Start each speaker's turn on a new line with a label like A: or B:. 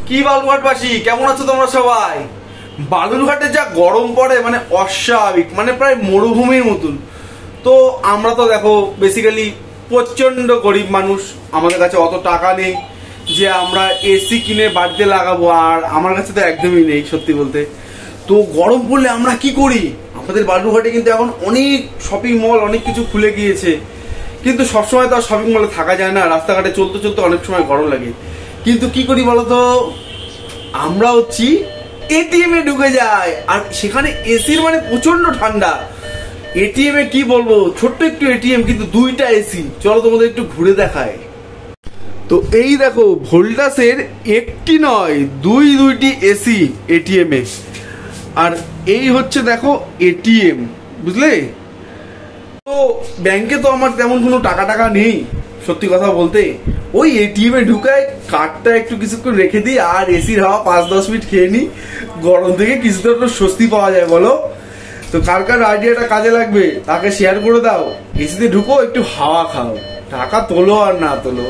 A: কি বালুরঘাটবাসী, কেমন আছো তোমরা সবাই? বালুরঘাটে যা গরম পড়ে মানে অস্বাভাবিক, মানে প্রায় মরুভূমির মতন। তো আমরা তো দেখো বেসিক্যালি প্রচন্ড গরিব মানুষ, আমাদের কাছে অত টাকা নেই যে আমরা এসি কিনে বাড়িতে লাগাবো, আর আমার কাছে তো একদমই নেই সত্যি বলতে। তো গরম পড়লে আমরা কি করি? আমাদের বালুরঘাটে কিন্তু এখন অনেক শপিং মল, অনেক কিছু খুলে গিয়েছে, কিন্তু সবসময় তো আর শপিং মলে থাকা যায় না। রাস্তাঘাটে চলতে চলতে অনেক সময় গরম লাগে, কিন্তু কি করি বলতো, আমরা হচ্ছি এটিএম এ ঢুকে যাই, আর সেখানে এসির মানে প্রচন্ড ঠান্ডা। এটিএম এ কি বলবো, ছোট্ট একটু এটিএম কিন্তু দুইটা এসি। চলো তোমাদের একটু ঘুরে দেখায়। তো এই দেখো, ভোল্টাসের একটি নয় দুইটি এসি এটিএম এ। আর এই হচ্ছে দেখো এটিএম, বুঝলে? তো ব্যাংকে তো আমার তেমন কোনো টাকা নেই সত্যি কথা বলতে। ওই এটিএম এ ঢুকায় কার্ডটা একটু কিছুক্ষণ রেখে দিই, আর এসির হাওয়া 5-10 মিনিট খেয়ে নিই। গরম থেকে কিছুটা একটু স্বস্তি পাওয়া যায় বলো। তো কার কার আইডিয়াটা কাজে লাগবে তাকে শেয়ার করে দাও। এসিতে ঢুকো, একটু হাওয়া খাও, টাকা তোলো আর না তোলো।